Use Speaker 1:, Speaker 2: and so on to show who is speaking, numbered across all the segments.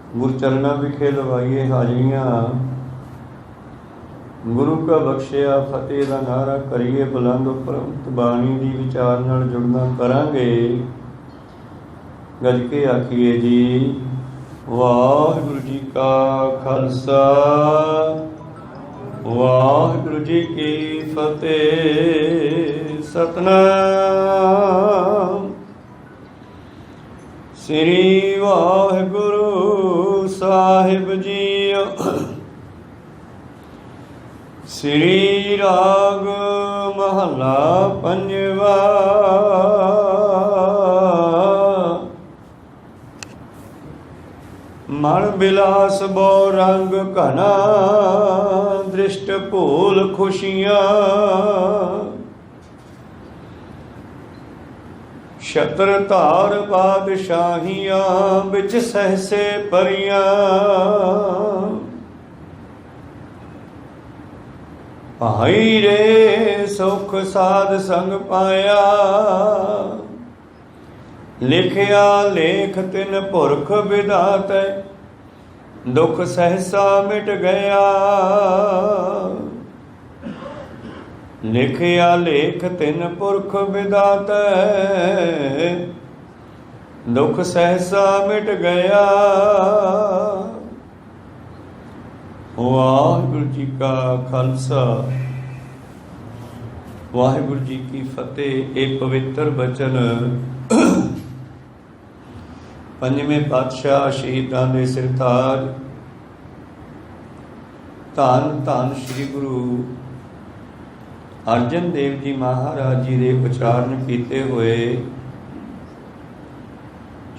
Speaker 1: गुरचरणा विखे लवाइए हाजरियाँ, गुरु का बख्शिया फतेह का नारा करिए बुलंद उपरंत बाणी दी विचार नाल जुड़ना करांगे। गज के आखिए जी वाहिगुरु जी का खालसा वाहिगुरु जी की फतेह। सतनाम श्री वाहिगुरु साहिब जी। श्री राग महला पंजवा। मन बिलास बो रंग घना, दृष्ट भूल खुशियां। छत्र धार बादशाहियां, बिच सहसे परियां। भाई रे सुख साध संग पाया, लिखिया लेख तिन पुरख विधाते। दुख सहसा मिट गया, लिखिया लेख तिन पुरख विधाते। दुख सहसा मिट गया। वाहिगुरु जी का खालसा वाहिगुरु जी की फतेह। एक पवित्र बचन पंजवें पातशाह शहीदां दे सिरताज धन धन श्री गुरु अर्जन देव जी महाराज जी दे उचारण कीते हुए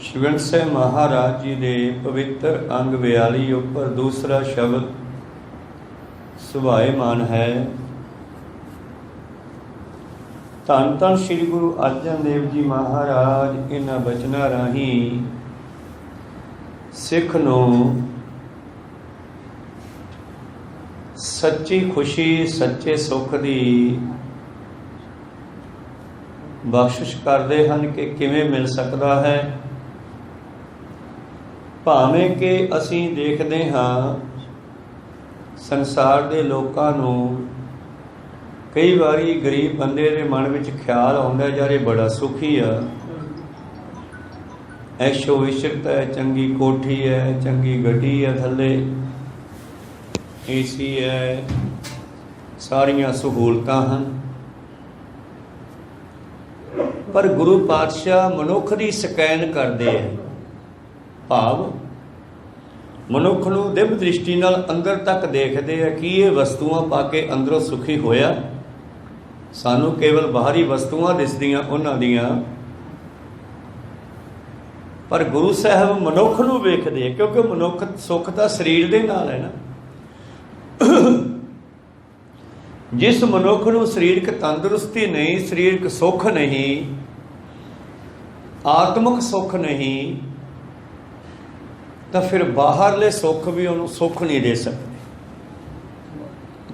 Speaker 1: श्री साहिब महाराज जी दे पवित्र अंग 42 उपर दूसरा शब्द सुभाएमान है। धन धन श्री गुरु अर्जन देव जी महाराज इन्हां बचनां राहीं सिख नूं सच्ची खुशी सच्चे सुख दी बख्शिश करते हैं कि किवें मिल सकता है। भावें कि असीं देखते हाँ संसार के लोगों नूं कई बारी गरीब बंदे के मन में ख्याल आउंदा यार ये बड़ा सुखी है, ऐशो इशरत है, चंगी कोठी है, चंगी गड्डी है, थले AC है, सारियां सहूलतां हैं। पर गुरु पातशाह मनुख की स्कैन करते हैं, भाव मनुख नूं दिव्य दृष्टि नाल अंदर तक देखते हैं कि ये वस्तुआं पा के अंदरों सुखी होया। सानू केवल बाहरी वस्तुआं दिसदियां उन्हां दियां, पर गुरु साहब मनुख नूं वेखदे, क्योंकि मनुख सुख तां शरीर दे नाल है ना। जिस मनुख नूं शरीरक तंदुरुस्ती नहीं, शरीरक सुख नहीं, आत्मक सुख नहीं, तो फिर बाहरले सुख भी उन्होंने सुख नहीं दे सकते।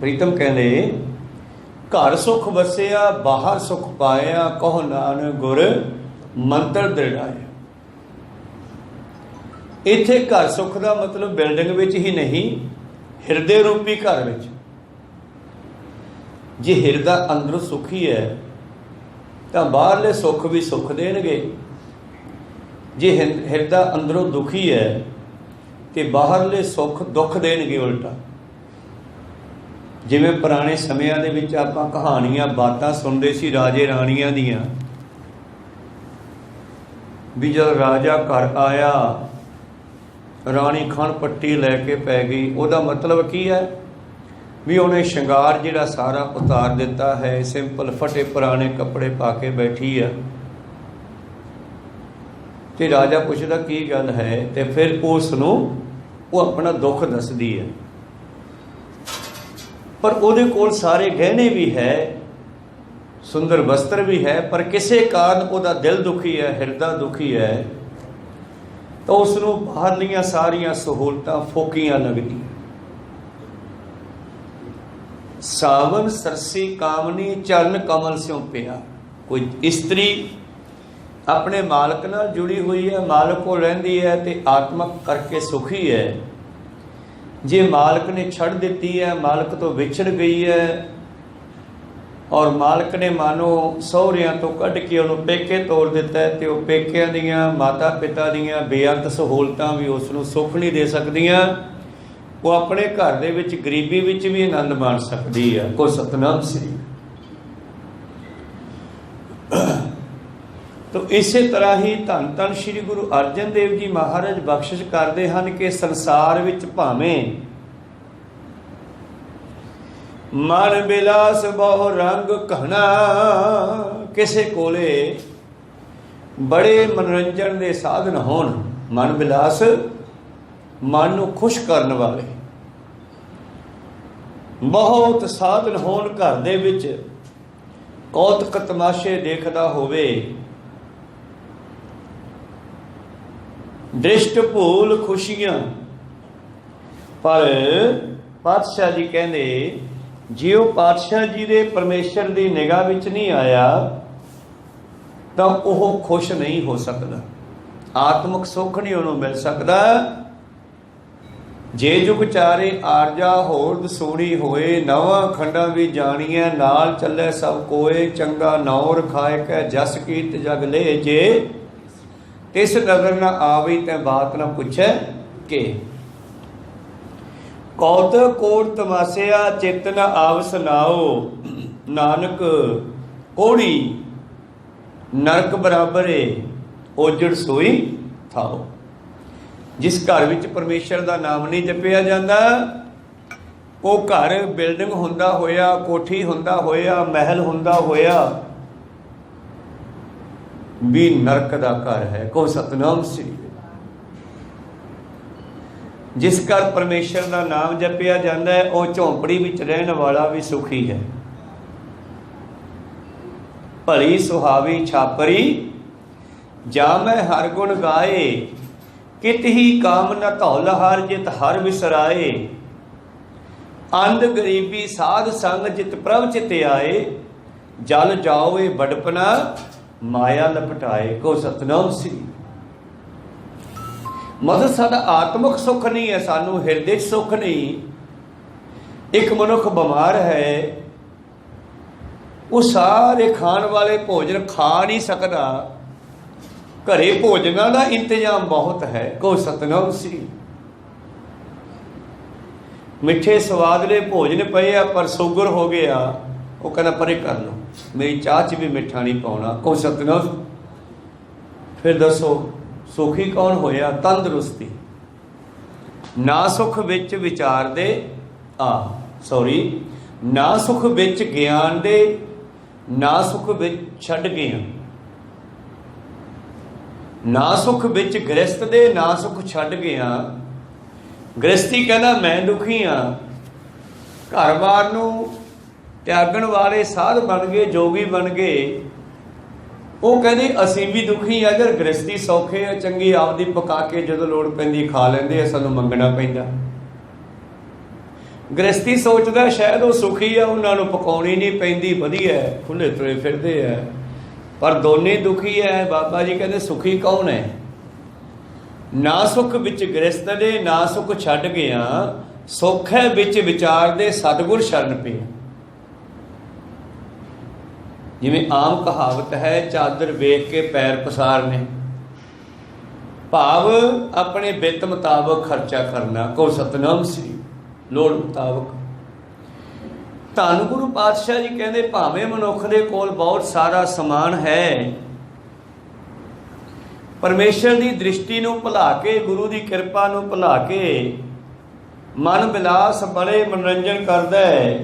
Speaker 1: प्रीतम कहते घर सुख वसिया बाहर सुख पाया, कहो नानक गुर मंत्र दृढ़ाया। इत्थे घर सुख का मतलब बिल्डिंग विच ही नहीं, हिरदे रूपी घर विच। जे हिरदा अंदरों सुखी है तो बाहरले सुख भी सुख देणगे। जे हिरदा अंदरों दुखी है तो बाहरले सुख दुख देणगे उल्टा। जिवें पुराने समयां दे विच आपां कहानियां बातां सुनदे सी राजे राणियां दियां, भी जद राजा घर आया राणी खण पट्टी लैके पै गई। उहदा मतलब की है भी उन्हें श्रृंगार जिहड़ा सारा उतार दिता है, सिंपल फटे पुराने कपड़े पा के बैठी है। तो राजा पुछदा की गल है, तो फिर उसनूं वो अपना दुख दसदी है। पर उहदे कोल सारे गहने भी है, सुंदर वस्त्र भी है, पर किसी कारण उहदा दिल दुखी है, हिरदा दुखी है, तो उसनूं बाहरलियां सारियां सहूलतां फोकियां लगदी। सावन सरसी कामनी चरण कमल स्यों पिया। कोई स्त्री अपने मालक नाल जुड़ी हुई है, मालक को रहिंदी है तो आत्मक करके सुखी है। जे मालक ने छड़ दी है, मालक तो विछड़ गई है और मालक ने मानो सहुरियां तो कढ़ के उन्होंने पेके तोड़ दिता है, तो पेकिਆਂ ਦੀਆਂ माता पिता ਦੀਆਂ बेअंत सहूलतां भी उसनूं सुख नहीं दे सकदियां। वो अपने घर दे विच गरीबी विच भी आनंद माण सकदी है। को सतनाम श्री। तो इसे तरह ही धन धन श्री गुरु अर्जन देव जी महाराज बख्शिश करते हैं कि संसार विच भावें मन बिलास बहु रंग कहना, किसे कोले बड़े मनोरंजन के साधन होण, मन बिलास मन नूं खुश करने वाले बहुत साधन होण, घर दे विच कौतक तमाशे देखदा होवे, दृष्ट भूल खुशियां। पर पातशाह जी कहते जे वो पातशाह जी दे परमेश्वर की निगाह विच नहीं आया तो वह खुश नहीं हो सकता, आत्मक सुख नहीं उन्होंने मिल सकता। जे जुग चारे आरजा होरद सोनी होए, नवा खंडा भी जानिए नाल चले सब कोए, चंगा नौर खाए कै जस कीत जग ले, जे तिस नजर न आवी तै बात न पूछे के, कौतक कोट तमासिया चित न आवस नाओ, नानक कोड़ी नरक बराबरे ओजड़ सोई थाओ। जिस घर विच परमेश्वर का नाम नहीं जपिया जाता, वो घर बिल्डिंग हुंदा होया, कोठी हुंदा होया, महल हुंदा होया भी नरक का घर है। को सतनाम श्री। जिस घर परमेश्वर का नाम जपिया जाता है, वह झोंपड़ी विच रहने वाला भी सुखी है। भली सुहावी छापरी जामै हर गुण गाए, कित ही काम न धौल हर जित हर विसराए, अंध गरीबी साध संग जित प्रभ चित आए, जल जाओ बड़पना माया लपटाए। को सतनाम श्री। मतलब साडा आत्मक सुख नहीं है, सानू हिरदे सुख नहीं। एक मनुख बीमार है, वो सारे खाण वाले भोजन खा नहीं सकता, घरे भोजनां का इंतजाम बहुत है। को सतनाम श्री। मिठे स्वादले भोजन पे आ पर शुगर हो गया, वो कहना परे कर लो, मेरी चाह च भी मिठा नहीं पाउणा। को सतनाम। फिर दसो सुखी कौन होया? तंदुरुस्ती। ना सुख विच विचार दे ना सुख विच ज्ञान दे, ना सुख विच छड्ड गया, ना सुख विच गृहस्थ दे, ना सुख छड्ड गया। गृहस्थी कहना मैं दुखी हाँ, घर बार नूं त्यागण वाले साध बन गए, जोगी बन गए। वो कहते असीं भी दुखी आ, अगर गृहस्थी सौखे है, चंगी आपदी पका के जो लोड़ पैंदी खा लेंदे, सानूं मंगना पैंदा। गृहस्थी सोचदा शायद वो सुखी है, उन्होंने पकाउणी नहीं पैंदी, वधिया है, खुले तुरे फिरदे है, पर दोने दुखी है। बाबा जी कहते सुखी कौन है? ना सुख विच गृहस्थ दे, ना सुख छड्ड गया, सुख है विच विचार दे, सतगुर शरण पे। जिवें आम कहावत है, चादर वेख के पैर पसारने, भाव अपने बित मुताबक खर्चा करना। को सतनाम श्री। लोड़ मुताबक। धन गुरु पातशाह जी कहते भावें मनुख दे कोल बहुत सारा समान है, परमेश्वर की दृष्टि नूं भुला के, गुरु की कृपा नूं भुला के मन बिलास बड़े मनोरंजन करता है।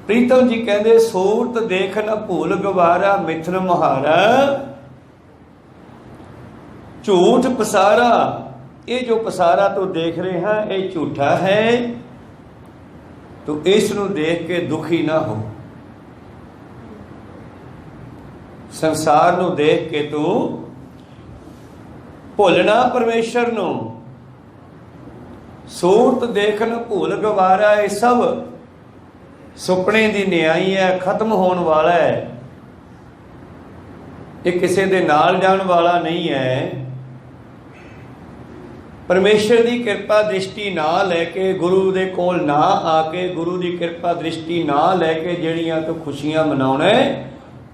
Speaker 1: प्रीतम जी कहते सूरत देख न भूल गवारा, मिथन मुहारा झूठ पसारा। ये जो पसारा तो देख रहे हैं ये झूठा है, तो इस नूं देख के दुखी ना हो। संसार नूं देख के तू भुलना परमेश्वर नूं। सूरत देख न भूल गवारा, ये सब सुपने की न्याई है, खत्म होने वाला है। ये किसी दे नाल जाण वाला नहीं है। परमेश्वर की कृपा दृष्टि ना लैके गुरु दे कोल ना आके गुरु की कृपा दृष्टि ना लैके जिहड़ियां तो खुशियां मनाउणा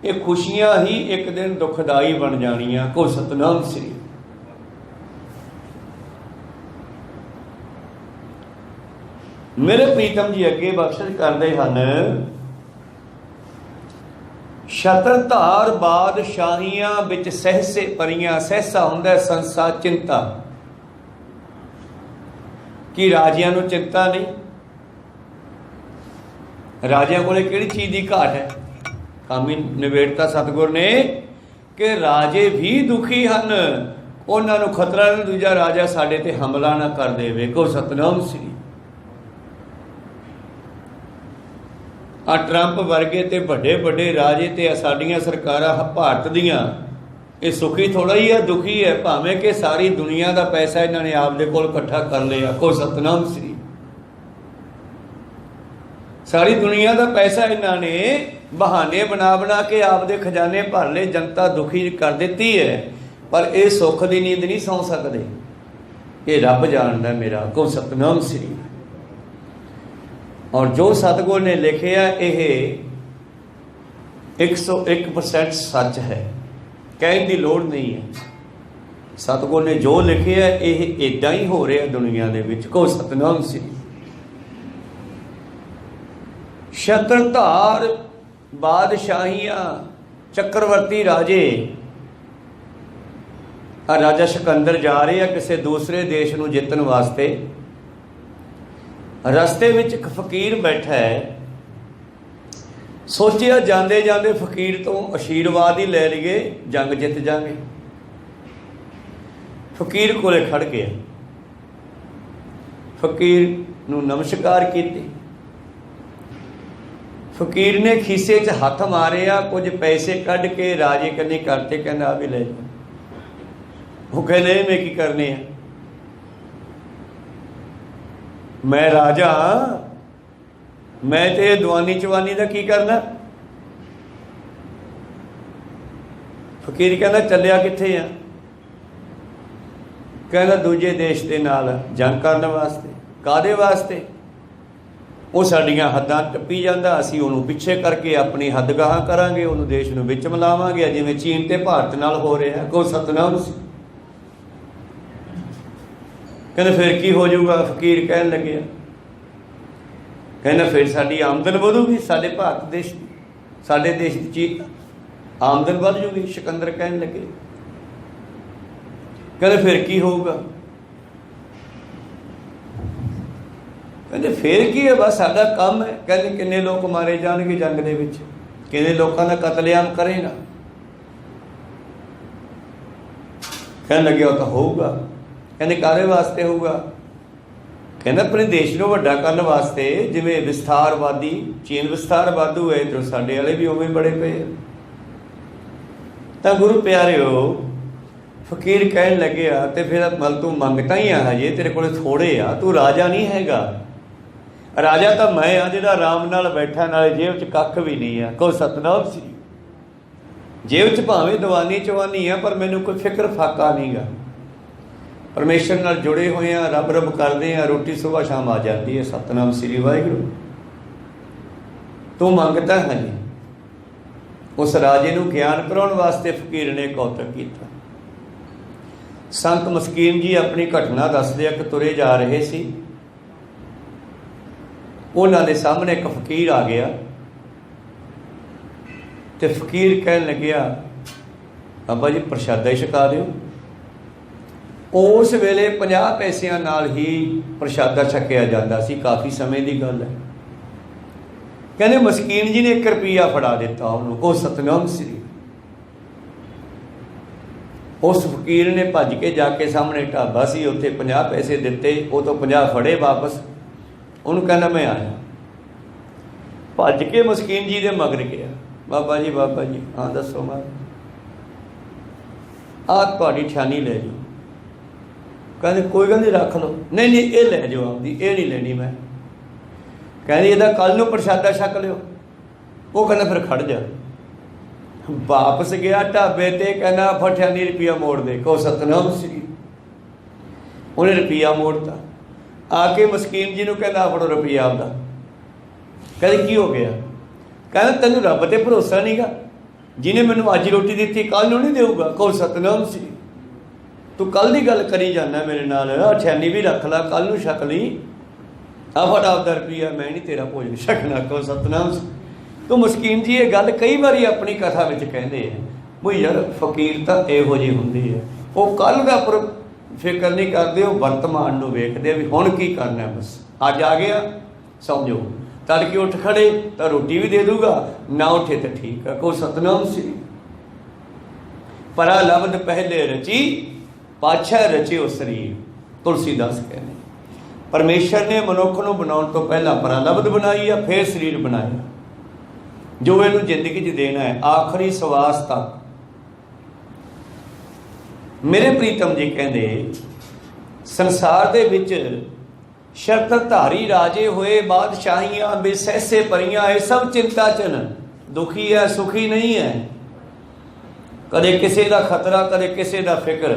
Speaker 1: ये खुशियां ही एक दिन दुखदाई बन जानियां। को सतनाम श्री। मेरे प्रीतम जी अगे बख्शिश करते हैं, छत्रधार बादशाहियां विच सहसे परियां। सहसा हुंदा संसा चिंता, कि राजियां नूं चिंता नहीं। राजियां कोले किहड़ी चीज़ की घाट है? काम ही निबेड़ता सतगुर ने कि राजे भी दुखी हैं, उन्हां नूं खतरा नहीं दूजा राजा साडे ते हमला ना कर देवे। को सतनाम श्री। आ ट्रंप वर्गे ते बड़े बड़े राजे ते साडियां सरकारां भारत दियां ये सुखी थोड़ा ही है, दुखी है। भावें कि सारी दुनिया का पैसा इन्होंने आपदे कोल इकट्ठा कर लिया। को सतनाम श्री। सारी दुनिया का पैसा इन्होंने बहाने बना बना के आपदे खजाने भर ले, जनता दुखी कर देती है, पर यह सुख की नींद नहीं सौ सकते। ये रब जानदा मेरा। को सतनाम श्री। और जो सतगुर ने लिखिया यह 101% सच है, कहने की लोड़ नहीं है। सतगुर ने जो लिखिया यह इदा ही हो रहा दुनिया के विच। को सतनाम श्री। छत्रधार बादशाहियां चक्रवर्ती राजे, राजा सिकंदर जा रहे हैं किसी दूसरे देश को जितन वास्ते। रस्ते में एक फकीर बैठा है। सोचिया जाते जाते फकीर तो आशीर्वाद ही ले लिए, जंग जित जाएंगे। फकीर कोले खड़ गया, फकीर नूं नमस्कार की। फकीर ने खीसे च हथ मारिया, कुछ पैसे कढ़ के राजे कन्ने करते, कहना आ भी ले जाओ। वो कहने मैं की करने हैं, मैं राजा मैं ते दवानी चवानी का की करना। फकीर कहना चलिया कित्थे आ? कहना दूजे देश के नाल जंग करने वास्ते। कादे वास्ते? वो साडियां हद्दां टप्पी जांदा, असीं उहनूं पिछे करके अपनी हद गाह करांगे, उहनूं देश नूं विच मिलावांगे, जिवें चीन ते भारत नाल हो रहा है। को सतनाम सी। कहते फिर की हो जाऊगा? फकीर कहन लगे, कहना फिर साडी आमदन वधूगी, साडे भारत देश की, साडे देश की आमदन वध जूगी। सिकंदर कहन लगे, कहते फिर की होगा? कहते फिर की है, बस साडा काम है। कहते किन्ने लोग मारे जाणगे जंग दे विच, किन्ने लोगों का कतलेआम करेगा? कहन लगे वो तो होगा। कहने कारे वास्ते होगा? कहना अपने देश को वड्डा करने वास्ते, जिवें विस्तारवादी चीन विस्तार वाधू है, तो साडे वाले भी उवें बड़े पे। तो गुरु प्यारिओ, फकीर कहन लगे तो फिर मल तू मंगता ही आ, हजे तेरे को थोड़े आ, तू राजा नहीं हैगा। राजा तो मैं आ जिहड़ा आराम नाल बैठा, नाले जेब च कख भी नहीं है। को सतनाम सी। जेब च भावें दवानी चवानी है, पर मैनूं कोई फिक्र फाका नहीं गा। परमेश्वर नाल जुड़े हुए हैं, रब रब करते हैं, रोटी सुबह शाम आ जाती है। सतनाम श्री वाहिगुरू। तू मंगता है जी। उस राजे नूं ज्ञान कराउण वास्ते फकीर ने कौतक किया। संत मस्कीन जी अपनी घटना दसदे कि तुरे जा रहे सी, उन्हां दे सामने एक फकीर आ गया। तो फकीर कहन लग्या, बाबा जी प्रशादा ही छका दिओ। उस वेले 50 पैसिਆਂ नाल ही प्रशादा छकिया जाता सी। काफ़ी समय की गल है। कहने मस्कीन जी ने 1 रुपया फड़ा दिता उन्होंने। वो सतनाम श्री। उस फकीर ने भज के जाके सामने ढाबा सी, उत्थे 50 पैसे दिते, वो तो 50 फड़े वापस। उन्होंने कहना मैं आया। भज के मस्कीन जी के मगर गया, बाबा जी हाँ दसो मां, आ तुहाडी ठियानी ले जाओ। कहते कोई गल नहीं रख लो। नहीं ये ले जाओ आपकी, ये नहीं लेनी मैं। कहते यदा कल नूं प्रशादा छक लियो। वो कहना फिर खड़ जा। वापस गया ढाबे ते, कहना फटिया नहीं रुपया मोड़ दे। कहो सतनाम श्री। उन्हें रुपया मोड़ता। आके मस्कीन जी को कहना फड़ो रुपया आपका। कहते की हो गया? कहना तेन रब ते भरोसा नहीं गा, जिन्हें मैनू अज रोटी दी कल नूं नहीं देऊगा। कहो सतनाम श्री। तू कल की गल करी जाना मेरे नाल, अठियानी भी रख ला, कल नूं छक ली। आ फट आपका रुपया, मैं नहीं तेरा भोजन छकना। कहो सतनाम श्री। तो मस्कीन जी ये गल कई बार अपनी कथा में कहते हैं भी यार फकीर तो इहो जी होंदी है, वो कल का फिक्र नहीं करते, वो वर्तमान में वेखते भी हुण की करना है। बस अज आ गया समझो, तड़के उठ खड़े तो रोटी भी दे दूगा, ना उठे तो ठीक है। को सतनाम श्री। परा लबद पहले रची, पाछा रचे वो शरीर। तुलसीदास कहने परमेश्वर ने मनुख को बनाने तो पहला परा लबद बनाई है, फिर शरीर बनाया जो इनू जिंदगी च देना है आखिरी सवास तक। मेरे प्रीतम जी कहते संसार दे विच शर्तधारी राजे हुए, बादशाहियां बेसैसे परियां, ये सब चिंता चन दुखी है, सुखी नहीं है। कदे किसी का खतरा, कदे किसी का फिक्र।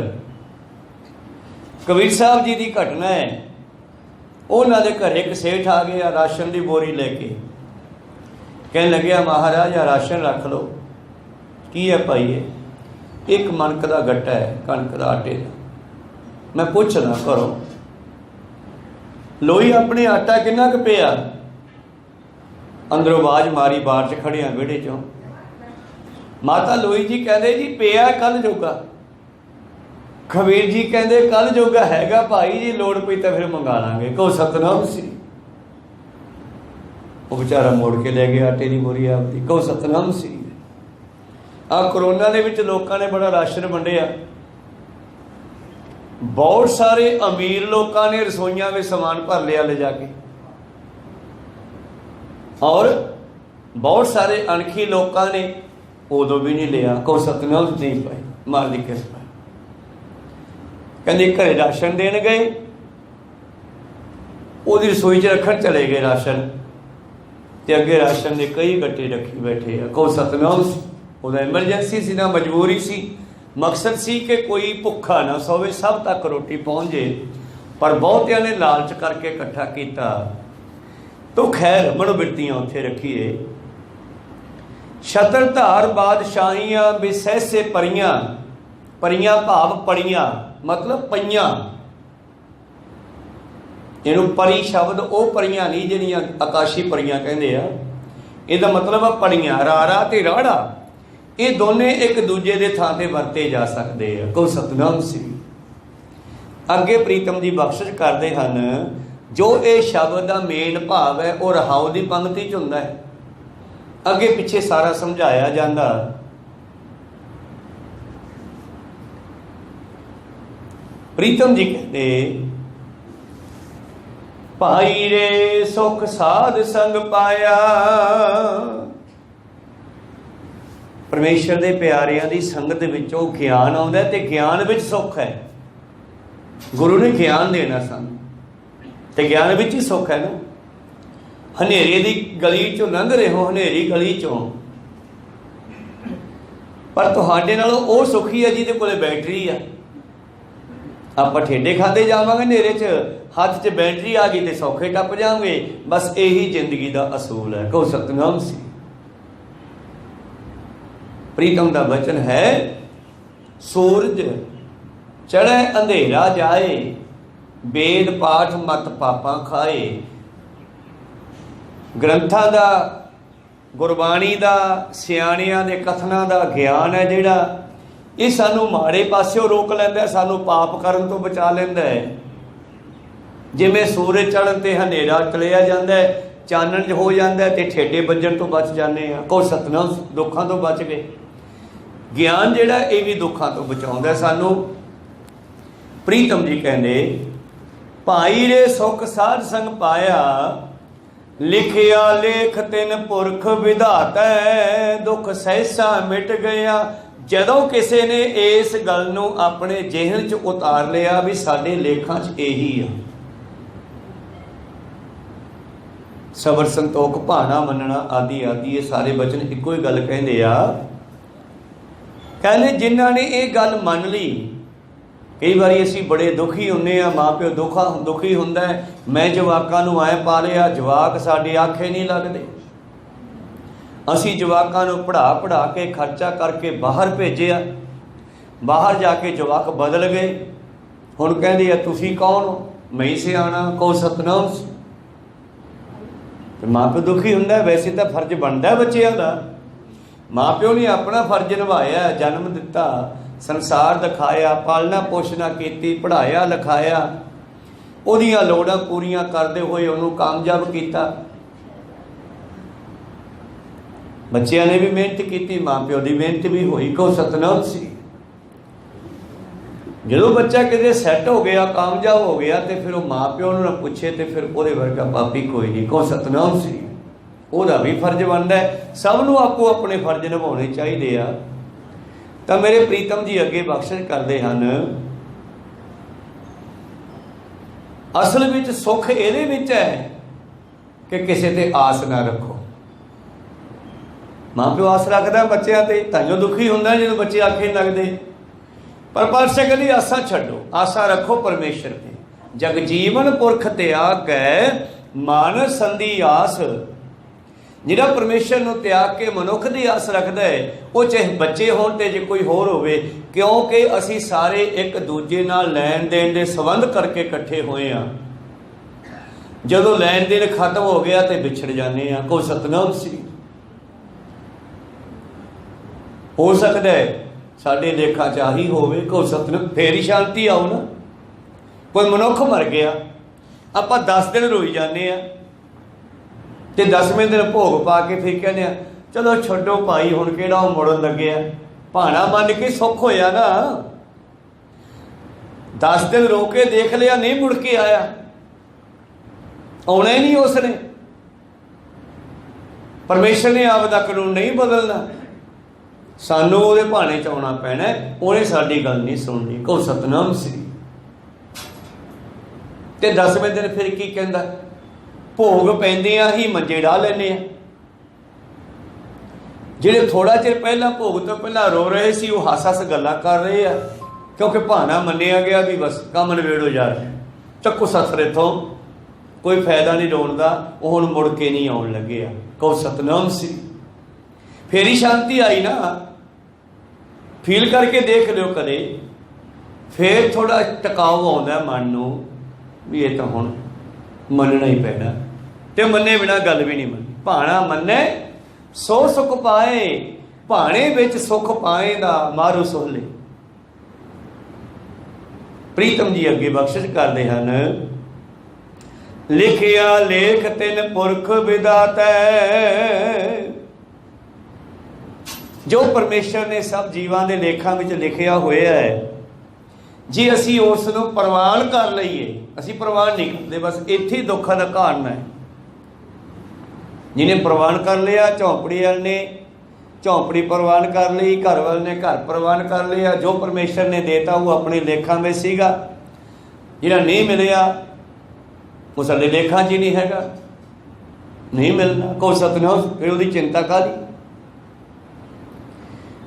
Speaker 1: कबीर साहब जी की घटना है, उन्होंने घरे एक सेठ आ गया राशन की बोरी लेके, कहने लगे महाराज आ राशन रख लो। की है भाई? एक मनक का गट्टा है कणक का आटे का। मैं पूछ ला करो लोई अपने आटा किन्ना क पिया? अंदरों आवाज मारी, बाहर च खड़िया विहड़े चों, माता लोई जी कहते जी पिया कल जोगा। कबीर जी कहते कल जोगा हैगा भाई जी, लोड़ पई तो फिर मंगा लांगे। कहो सतनाम श्री। वो बेचारा मोड़ के ले गया आटे की बोरी आपकी। कहो सतनाम श्री। आ करोना दे विच लोकां ने बड़ा राशन वंडिया, बहुत सारे अमीर लोगों ने रसोइयां में समान भर लिया ले जाके, और बहुत सारे अणखी लोगों ने उदों भी नहीं लिया। कहो सतनाम नहीं पाए, मार दी किस्मत। कहते घरे राशन देन गए, उहदी रसोई च रखन चले गए राशन, ते अगे राशन ने कई गट्टे रखी बैठे हैं। कहो सतनाम। उहदा एमरजेंसी सी ना मजबूरी सी, मकसद सी कि कोई भुखा ना सोवे, सब तक रोटी पहुँच जाए, पर बहुतिया ने लालच करके इकट्ठा किया। तो खैर मनोबिरतियां उत्थे रखीए। छत्रधार बादशाहियां बेसैसे परियां, परियां भाव पड़ियां मतलब पईयां। इनू परी शब्द वो परियां नहीं जिहड़ियां आकाशी परियां कहते हैं, इहदा मतलब है पड़ियां। रारा ते राड़ा ये दोने एक दूजे के थां ते वरते जा सकते हैं। कहो सतनाम श्री। अगे प्रीतम जी बख्शिश करते हैं, जो ये शब्द का मेन भाव है वह रहाओ की पंक्ति च हुंदा है, अगे पिछे सारा समझाया जाता। प्रीतम जी कहते भाई रे सुख साध संग पाया। परमेश्वर के प्यारिਆਂ की संगत विचों ज्ञान आउंदा ते ज्ञान विच सुख है। गुरु ने ज्ञान देना सानूं ते ज्ञान विच ही सुख है ना। हनेरे की गली चों लंघ रहे हो, हनेरी गली चों, पर तुहाडे नालों वो सुखी है जिहदे कोले बैटरी आ। आप ठेडे खाते जावांगे हनेरे च, हाथ च बैटरी आ गई तो सौखे टप जाओगे। बस यही जिंदगी का असूल है। कहो सतनाम सी। प्रीतम का वचन है, सूरज चढ़े अंधेरा जाए, वेद पाठ मत पापा खाए। ग्रंथां दा, गुरबाणी का, सियाणियां दे कथनां दा ज्ञान है जिहड़ा, ये सानू माड़े पास्यों रोक लैंदा है, सानू पाप करन तो बचा लैंदा है। जिवें सूरज चढ़न ते हनेरा टलिया जांदा है, चानण हो जाता है, तो ठेडे बजन तो बच जाने। को सतनाम, दुखों तो बच गए। ज्ञान जिहड़ा ये भी दुखों तो बचाउंदा सानू। प्रीतम जी कहते भाई रे सुख साध संग पाया, लिखिया लेख तिन पुरख विधाता। दुख सहसा मिट गया जदों किसी ने इस गल नूं अपने जेहन च उतार लिया भी साडे लेखां च यही आ। सबर संतोख भाना मनना आदि आदि ये सारे बचन इको ही गल कहते आ कहने जिन्हों ने ये गल मन ली, कई बार असी बड़े दुखी होंगे आ, माँ प्यो दुखी होंदा है, मैं जवाकां नूं ऐ पा लिया, जवाक साडे आखे नहीं लगते, असी जवाकां नूं पढ़ा के खर्चा करके बाहर भेजिया, बाहर जाके जवाक बदल गए, हुण कहंदे आ तुसीं कौन हो, मैं ही सियाणा, को सतनाम सी। माँ प्यो दुखी होंदा। वैसे तो फर्ज बनता है बच्चों का, माँ प्यो ने अपना फर्ज निभाया, जन्म दिता, संसार दिखाया, पालना पोषना की, पढ़ाया लिखाया, उहदियां लोड़ां पूरियां करते हुए उन्होंने कामयाब किया। बच्चों ने भी मेहनत की, माँ प्यो की मेहनत भी हुई, को सतनाम सी। जो बच्चा कितने सैट हो गया, कामयाब हो गया, तो फिर वो माँ प्यो ना पूछे तो फिर वो वर्गा पापी कोई नहीं, को सतनाम सी। ਉਹਦਾ भी फर्ज बनता है। सब ਨੂੰ आपो अपने फर्ज निभाने चाहिए आ। तो मेरे प्रीतम जी अगे बख्शिश करते हैं, असल में सुख ਇਹਦੇ ਵਿੱਚ है कि किसी ते आस ना रखो। माँ प्यो आस रखता बच्चों ते, ताइयों दुखी होंदा जो बच्चे आखे लगते। पर पातशाह कहते आसा छड्डो, आसा रखो परमेश्वर ते। जग जीवन पुरख त्याग गै मान संधि आस। जिहड़ा परमेश्वर नूं त्याग के मनुख की आस रखता है, वो चाहे बच्चे होण ते जे कोई होर होवे, क्योंकि असी सारे एक दूजे नाल लैन देन दे संबंध करके इकट्ठे होए आ। जदों लैन देन खत्म हो गया तो विछड़ जाने आ, को सतनाम सी। हो सकता है साडे लेखा च आही होवे, को सतनाम, फिर ही शांति आऊ ना। कोई मनुख मर गया, आपां 10 दिन रोई जाने आ, ते 10वें दिन भोग पा के फिर कहने चलो छड्डो भाई, हुण किहड़ा मुड़न लगे आ। भाना मन के सुख होया ना, 10 दिन रो के देख लिया, नहीं मुड़ के आया, आना ही नहीं उसने। परमेश्वर ने आपदा कानून नहीं बदलना, सानू उहदे भाने च आउणा पैना, उहने साडी गल नहीं सुननी, को सतनाम सी। ते 10वें दिन फिर की कहंदा, भोग पैंदियां ही मंजे डाह लैने आ। जिहड़े थोड़ा चिर पहला भोग तो पहला रो रहे सी, वो हस हस गल्लां कर रहे आ, क्योंकि भाना मन्निया गया भी बस काम नवेड़ो जा रहा, चक्कू ससर इथों, कोई फायदा नहीं रोण दा, वो हुण मुड़ के नहीं आउण लगे आ, को सतनाम सी। फिर ही शांति आई ना। फील करके देख लो कदे, फिर थोड़ा टकाव आउंदा मन नूं भी ये तो हुण मनना ही पैना, तो मन्ने बिना गल भी नहीं मननी। भाना मन्ने सो सुख पाए, भाने विच सुख पाए दा मारू सोहले। प्रीतम जी अगे बख्शिश करते हैं, लिखिया लेख तिन पुरख विधाता। जो परमेश्वर ने सब जीवां दे लेखां विच लिखिया होया है, जे असी उस नूं प्रवान कर लईए, असी प्रवान नहीं करते, बस इत्थे दुखों का कारण है। जिन्हें प्रवान कर लिया, झोंपड़ी वाले ने झोंपड़ी प्रवान कर ली, घर वाले ने घर प्रवान कर लिया। जो परमेश्वर ने देता वो अपने लेखा में सीगा, जिहड़ा नहीं मिलिया वो साडे लेखा च ही नहीं हैगा, नहीं मिलना, को सतनाम। फिर उसकी चिंता काहदी।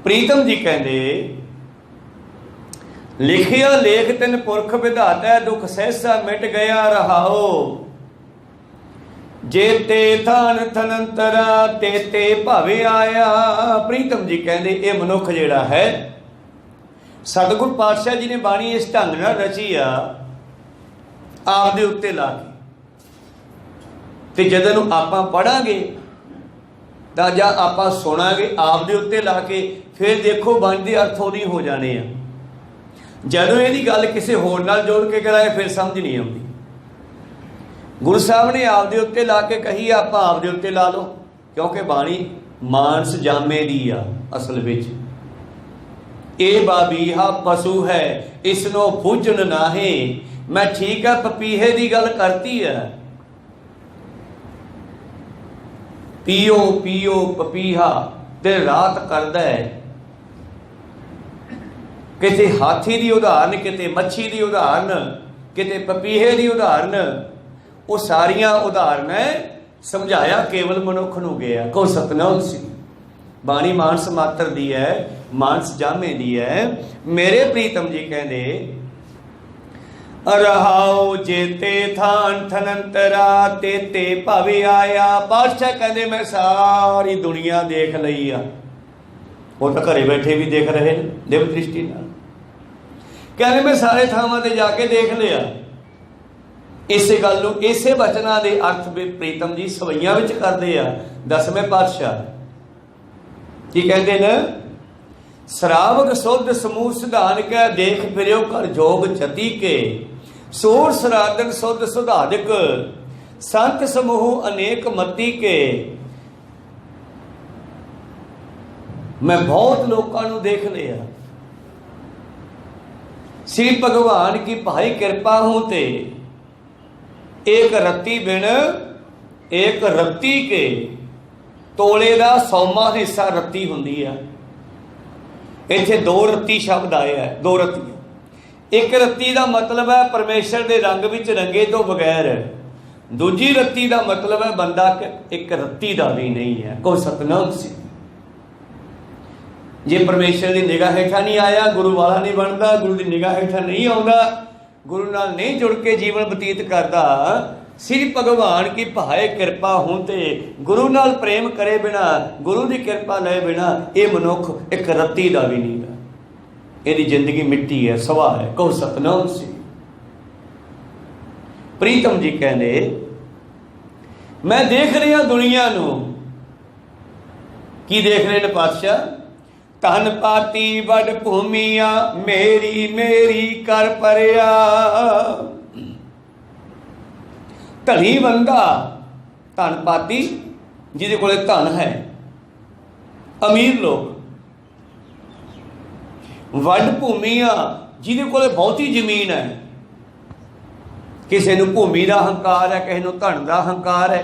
Speaker 1: प्रीतम जी कहते, लिखिया लेख तिन पुरख विधाता, दुख सहसा मिट गया रहाओ। जेते थान थनंतरा तेते भावे आया। प्रीतम जी कहते ये मनुख जिहड़ा है, सतगुर पातशाह जी ने बाणी इस ढंग नाल रची आ, आपदे उत्ते ला के, ते जदों आपां पढ़ांगे तां जां आपां सुणांगे आपदे उत्ते ला के, फिर देखो बाणी दे अर्थ उहदी हो जाने आ। जदों इहदी गल किसी होर नाल जोड़ के कराए फिर समझ नहीं आती। गुरु साहब ने आपदे उत्ते ला के कही, आपां आपदे उत्ते ला लो, क्योंकि बाणी मानस जामे दी आ। असल विच ए बाबीहा पशु है, इसनो पूजन नाहे। मैं ठीक है पपीहे की गल करती है, पीओ पीओ पपीहा ते रात करदा है। किते हाथी की उदाहरण, किते मच्छी की उदाहरण, किते पपीहे की उदाहरण, वो सारिया उदाहरण समझाया केवल मनुख नूं गया, को सतनाम सी। बाणी मानस मात्र दी है, मानस जामे दी है। मेरे प्रीतम जी कहते रहाओ जेते थान थनंतरा तेते भावे आया। पातशाह कहते मैं सारी दुनिया देख लई आ। वो तो घरे बैठे भी देख रहे दिव दृष्टि नाल। कहते मैं सारे थावां ते जाके देख लिया। इस गल नूं इसे वचनां दे अर्थ भी प्रीतम जी सवैयां विच करदे आ। 10वें पातशाह की कहते न श्रावक सुध समूह सिधान के देख फिरियो कर जोग जति के। सूर सरादन सुध सुधारिक संत समूह अनेक मति के। मैं बहुत लोगों को देख लिया। श्री भगवान की भाई कृपा हूं ते एक रत्ती बिन एक रत्ती के तोले का 100वां हिस्सा रत्ती हुंदी है। इत्थे 2 रत्ती शब्द आया है, 2 रत्तियां। एक रत्ती का मतलब है परमेश्वर के रंग विच रंगे तो बगैर। दूजी रत्ती का मतलब है बंदा एक रत्ती का भी नहीं है। को सतनाम सी जे परमेश्वर की निगाह हेठा नहीं आया गुरु वाला नहीं बनता, गुरु की निगाह हेठा नहीं आता, गुरु नाल नहीं जुड़ के जीवन बतीत करता। श्री भगवान की भाए कृपा होते गुरु नाल प्रेम करे बिना, गुरु की कृपा ले बिना ये मनुख एक रत्ती का भी नहीं है। यदि जिंदगी मिट्टी है, सवा है। कहो सतनाम सी। प्रीतम जी कहने मैं देख रहा दुनिया नू। की देख रहे ने पातशाह? धन पाती वड भूमिया मेरी मेरी कर परिया। धनी बंदा धन पाती जिहदे कोले धन है, अमीर लोग। वड भूमिया जिहदे कोले बहुती जमीन है। किसी नूं भूमि का हंकार है, किसी नूं धन का हंकार है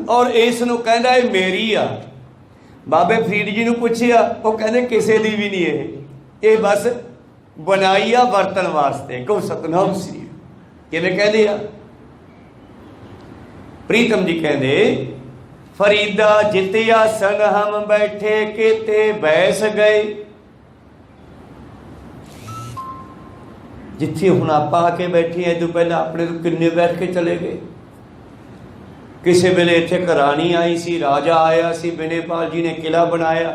Speaker 1: और इस नूं कहंदा है मेरी आ। बाबे फरीद जी नूं पुछिया, वो कहंदे किसी दी भी नहीं, ये बस बनाई आ वरतन वास्ते। कहो सतनाम श्री। किवें कहंदे आ? प्रीतम जी कहंदे फरीदा जितिया सन हम बैठे केते बैस गए। जिथे हुण आपां आके बैठे इस तों पहला अपने तो किन्ने बैठ के चले गए। किसी वेले इत्थे घराणी आई सी, राजा आया सी, बिनेपाल जी ने किला बनाया।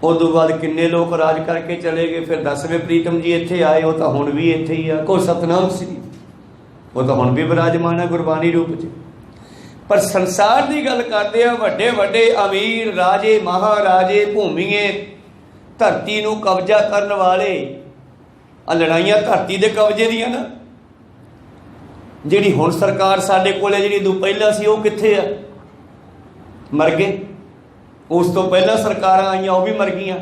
Speaker 1: उदों बाद किन्ने लोग राज करके चले गए। फिर 10वें प्रीतम जी इत्थे आए, वो तो हुण भी इत्थे ही आ। को सतनाम श्री। वो तो हुण भी विराजमान है गुरबाणी रूप च। पर संसार की गल करते हैं, वड्डे वड्डे अमीर राजे महाराजे भूमीए धरती नूं कब्जा करन वाले। आ लड़ाइयां धरती के कब्जे दियां ना। जिहड़ी हुण सरकार साडे कोल है, जिहड़ी पहला सी, वो कित्थे आ? मर गए। उस तो पहला सरकारां आईयां, वो भी मर गईयां।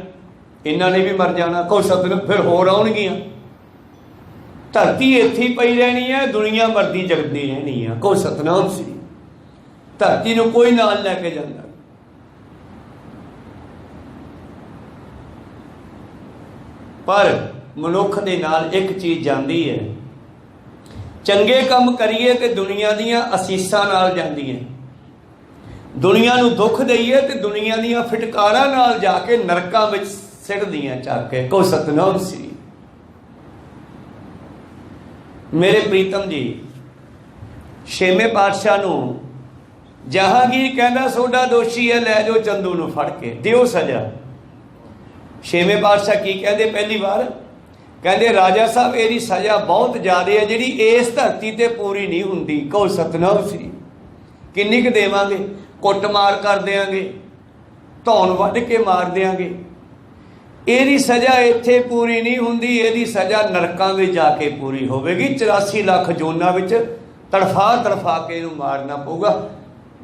Speaker 1: इन्हां ने भी मर जाना। को सतनाम फिर होर आउणगीਆਂ। धरती इत्थे ही पई रहनी है, दुनिया मरदी जगदी रहनी है। को सतनाम श्री। धरती नूं कोई नाल लैके जांदा। पर मनुख दे नाल एक चीज़ जांदी है, चंगे काम करिए तो दुनिया दीयां असीसां नाल जांदियां। दुनिया नूं दुख दईए तो दुनिया दीयां फिटकारां नाल जाके नरकां विच सिटदियां चाके। को सतनाम श्री। मेरे प्रीतम जी 6वें पातशाह नूं जहांगीर कहंदा सोडा दोषी है, लै जाओ चंदू नूं फड़ के दिओ सजा। 6वें पातशाह की कहंदे पहली बार? कहंदे राजा साहब इहदी सज़ा बहुत ज़्यादा है, जिहड़ी इस धरती ते पूरी नहीं हुंदी। कहो सतनाम श्री। किन्नी क देवांगे? कुटमार कर देंगे, धौन वढ के मार देंगे। इहदी सज़ा इत्थे पूरी नहीं हुंदी, इहदी सज़ा नरकां विच जाके पूरी होवेगी। 84 लाख जोनां विच तड़फा तड़फा के इहनूं मारना पऊगा।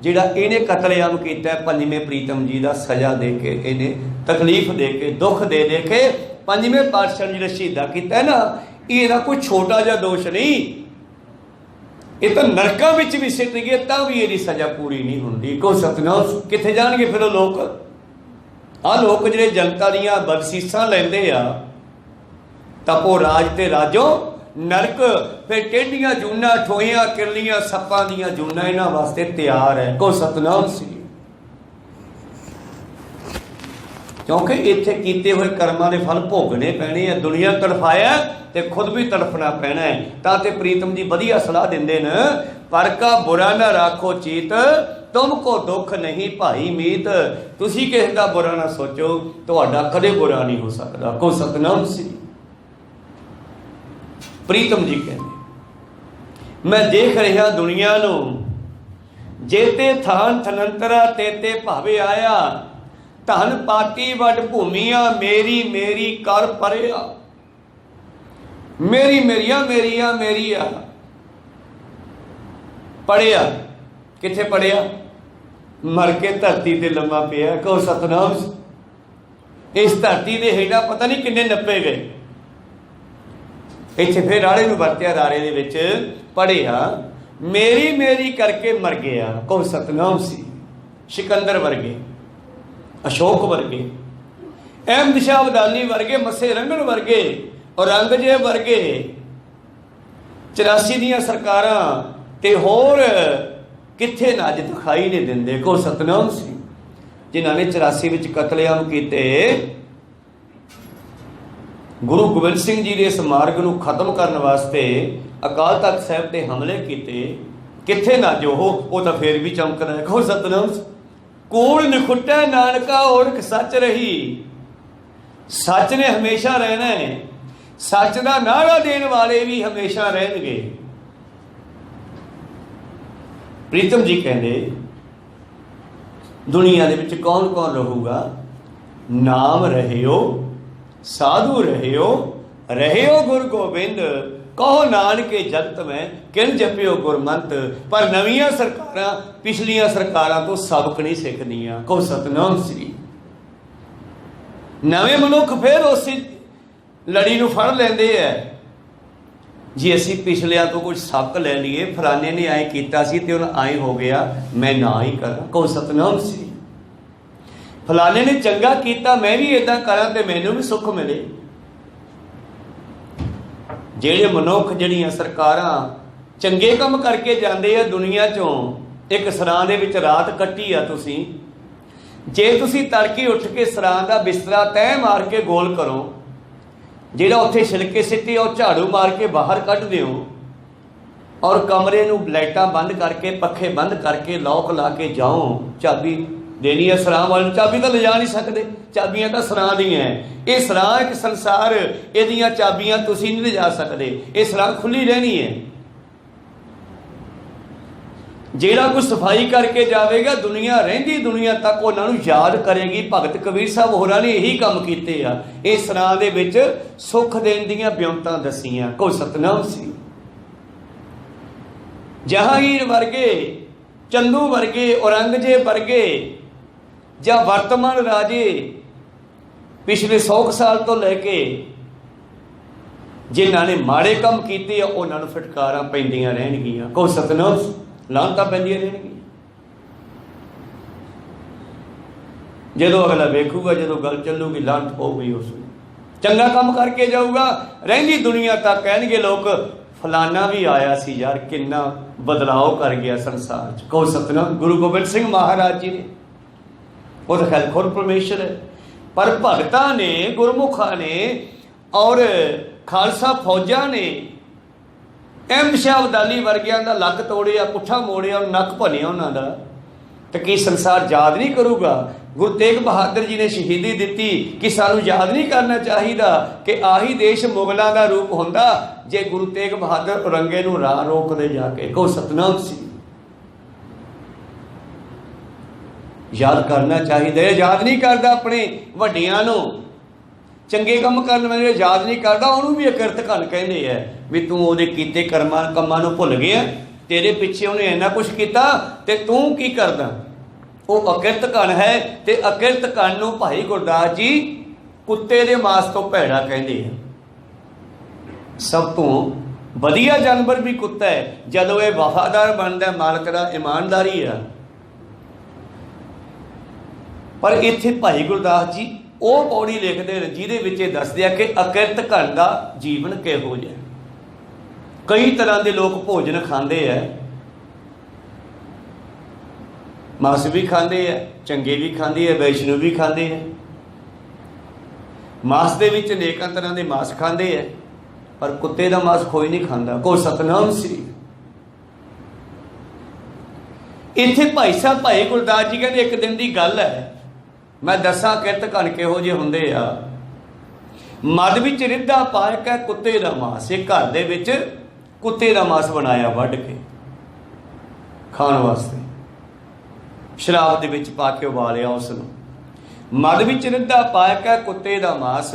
Speaker 1: जिहड़ा इहने कतलेआम कीता है 5वें प्रीतम जी दा सज़ा दे के, इहने तकलीफ दे के, दुख दे के 5वें पातशाह ने जिहड़ा शहीदा कीता है ना, इहदा कोई छोटा जिहा दोष नहीं। ये तो नरकां विच भी सिट गए तां भी इहदी सज़ा पूरी नहीं हुंदी। को सतनाम। कित्थे जाणगे फिर लोग? आ लोग जिहड़े जनता दीयां बख्शीशां लैंदे आ, तपो राज ते राजो नरक। फिर टेढ़ियां जूना ठोइयां किरलियां सप्पां दियां जूना इन्हां वास्ते तैयार है। को सतनाम श्री। क्योंकि इत्थे कीते हुए कर्मां दे फल भोगने पैने आ। दुनिया तड़फाया ते खुद भी तड़फना पैना है। तां ते प्रीतम जी वधिया सलाह दिंदे न, पर का बुरा ना राखो चीत, तुमको दुख नहीं भाई मीत। तुसी किसी का बुरा ना सोचो, तुहाडा कदे बुरा नहीं हो सकता। को सतनाम सी। प्रीतम जी कहते मैं देख रहा दुनिया नूं, जेते थान थनंतरा तेते भावे आया, धन पाती वड भूमिया, मेरी मेरी कर परेया। मेरी मेरिया मेरिया मेरिया पढ़िया किथे पढ़िया? मर के धरती ते लम्मा पिया। कहो सतनाम। इस धरती दे हेठा पता नहीं किन्ने नप्पे गए। इत्थे फिर राड़े नूं वरतिया, राड़े दे विच पढ़िया मेरी मेरी करके मर गया। कहो सतनाम सी। सिकंदर वर्गे, अशोक वर्गे, अहमद शाह अब्दाली वर्गे, मसे रंगण वर्गे, औरंगजेब वर्गे, 84 ਦੀਆਂ ਸਰਕਾਰਾਂ ਤੇ ਹੋਰ ਕਿੱਥੇ ਨਾ ਅੱਜ ਦਿਖਾਈ ਨਹੀਂ ਦਿੰਦੇ। ਕੋ ਸਤਨਾਮ ਸੀ। ਜਿਨ੍ਹਾਂ ਨੇ 84 ਵਿੱਚ ਕਤਲੇਆਮ ਕੀਤੇ, ਗੁਰੂ ਗੋਬਿੰਦ ਸਿੰਘ ਜੀ ਦੇ ਸਮਾਰਕ ਨੂੰ ਖਤਮ ਕਰਨ ਵਾਸਤੇ ਅਕਾਲ ਤਖਤ ਸਾਹਿਬ ਤੇ ਹਮਲੇ ਕੀਤੇ, ਕਿੱਥੇ ਨਾ ਜੋ ਉਹ ਤਾਂ ਫੇਰ ਵੀ ਚਮਕਦਾ ਹੈ। ਕੋ ਸਤਨਾਮ। कूड़ निखुटा नानका ओरख सच रही। सच ने हमेशा रहना है। सच का नारा देने वाले भी हमेशा रहणगे। प्रीतम जी कहते दुनिया दे विच कौन कौन रहूगा? नाम रहियो, साधु रहियो, रहियो गुरु गोबिंद, कहो नानके जगत में किन जपियो गुरमंत। पर नवीं सरकारां पिछलियां सरकारां तो सबक नहीं सिखदियां। कहो सतनाम श्री। नवे मनुख फिर उस लड़ी नूं फड़ लैंदे है जी, असीं पिछलियां तो कुछ सबक लै लीए, फलाने ने आए कीता सी ते हुण आए हो गया, मैं ना ही करा। कहो सतनाम श्री। फलाने ने चंगा कीता, मैं भी इदां करा ते मैनूं भी सुख मिले। ਜਿਹੜੇ ਮਨੁੱਖ ਜਿਹੜੀਆਂ ਸਰਕਾਰਾਂ ਚੰਗੇ ਕੰਮ ਕਰਕੇ ਜਾਂਦੇ ਆ ਦੁਨੀਆ ਚੋਂ, ਇੱਕ ਸਰਾਂ ਦੇ ਵਿੱਚ ਰਾਤ ਕੱਟੀ ਆ ਤੁਸੀਂ, ਜੇ ਤੁਸੀਂ ਤੜਕੇ ਉੱਠ ਕੇ ਸਰਾਂ ਦਾ ਬਿਸਤਰਾ ਤੈਅ ਮਾਰ ਕੇ ਗੋਲ ਕਰੋ, ਜਿਹੜਾ ਉੱਥੇ ਛਿਲਕੇ ਸਿੱਟੇ ਉਹ ਝਾੜੂ ਮਾਰ ਕੇ ਬਾਹਰ ਕੱਢ ਦਿਓ, ਔਰ ਕਮਰੇ ਨੂੰ ਲਾਈਟਾਂ ਬੰਦ ਕਰਕੇ ਪੱਖੇ ਬੰਦ ਕਰਕੇ ਲੌਕ ਲਾ ਕੇ ਜਾਓ, ਚਾਬੀ देनी है सरां वाले, चाबी तो लिजा नहीं सकते, चाबियां तो सरां दियां है। ये सरां एक संसार, ये चाबियां तुसीं नहीं लिजा सकते, ये सरां खुली रहनी है। जेड़ा कुछ सफाई करके जाएगा, दुनिया रहिंदी दुनिया तक उन्होंने याद करेगी। भगत कबीर साहब होरां ने यही काम कीते आ। इस सरां दे विच सुख देण दीयां ब्योंतां दसीआं। को सतनाम सी। जहांगीर वर्गे, चंदू वर्गे, औरंगजेब वर्गे ਜਾਂ वर्तमान राजे पिछले 100 साल तो लैके जिन्हां ने माड़े काम कीते उन्हां नूं फटकारां पैंदियां रहणगीਆਂ। को सतनाम। लानतां पैंदियां रहणगीਆਂ। जदों अगला वेखूगा, जदों गल चलूगी, लानत पऊगी। उस चंगा काम करके जाऊगा, रहिंदी दुनिया तक कहणगे लोग फलाना भी आया सी यार, किन्ना बदलाव कर गया संसार च। को सतनाम। गुरु गोबिंद सिंह महाराज जी ने, वो तो खैर खुद परमेश्वर है, पर भगतां ने, गुरमुखा ने और खालसा फौजा ने अहमद शाह अब्दाली वर्गियां दा लक तोड़िया, पुट्ठा मोड़िया, नक भनिया उन्हां दा, तो की संसार याद नहीं करूगा? गुरु तेग बहादुर जी ने शहीदी दी कि सानू याद नहीं करना चाहिए कि आही देश मुगलों का रूप होंदा जे गुरु तेग बहादुर औरंगे नूं राह रोकदे जाके। को सतनाम सी। याद करना चाहिए। याद नहीं करता अपने वड्डियां नूं, चंगे काम करन वाले याद नहीं करता, उन्होंने भी अकिरत घन कहते हैं भी तू उहदे कीते कम्मां नूं भुल गया, तेरे पिछे उन्हें इन्ना कुछ किया ते तू की करदा। वो अकिरत घन है। ते अकिरत घन नूं भाई गुरदास जी कुत्ते दे मास तो भैड़ा कहते हैं। सब तो वधिया जानवर भी कुत्ता है जदों ये वफादार बनता, मालक का ईमानदारी है। पर इत्थे भाई गुरदास जी वो पौड़ी लिखते हैं जिहदे विच दसदे कि अकिरत घन का जीवन किहो जिहा। कई तरह के लोग भोजन खाते हैं, मांस भी खाते हैं, चंगे भी खाते हैं, वैष्णव भी खाते हैं, मास दे विच अनेकां तरह के मास खांदे है, पर कुत्ते का मास कोई नहीं खाता। को सतनाम श्री। इत्थे भाई साहब भाई गुरदास जी कहते एक दिन की गल है, मैं दसा किरत घन किहो जे हुंदे आ। मद विच रिद्धा पाए कै कुत्ते का मास, एक घर दे विच कुत्ते का मास बनाया वढ के खाण वास्ते, शराब दे विच पा के उबालिया उसनूं। मद विच रिद्धा पाए कै कुत्ते का मास,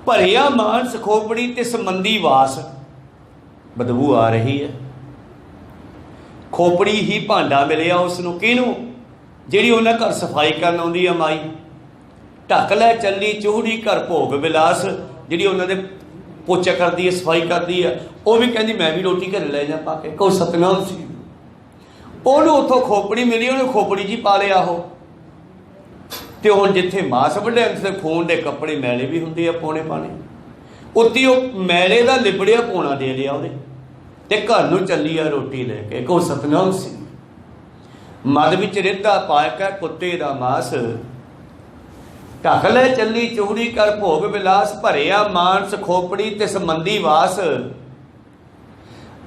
Speaker 1: भरिया मांस खोपड़ी ते संबंधी वास। बदबू आ रही है, खोपड़ी ही भांडा मिलिया उसनूं, किहनूं? जिहड़ी उन्हां घर सफाई करन आउंदी आ माई। ढक लै चली चूहड़ी घर भोग विलास, जिहड़ी उन्हां दे पोचा करदी है, सफाई करदी है, वो भी कहंदी मैं भी रोटी घरे ले जा पा के। को सतनाम सी। उहनूं उत्थों खोपड़ी मिली, उहने खोपड़ी जी पा लिया हो। ते हुण जिथे मास वढिया ते खून दे कपड़े मैले भी हुंदे आ पौने पाने, उत्ती वो मैले दा लिबड़िया पौना दे लिया उहने, ते घर नूं चली आ रोटी लैके। को सतनाम सी। मद विच रिद्धा पाए कै कुत्ते दा मास, ढक लै चली चूड़ी कर भोग विलास। भरिया मांस खोपड़ी ते संबंधी वास।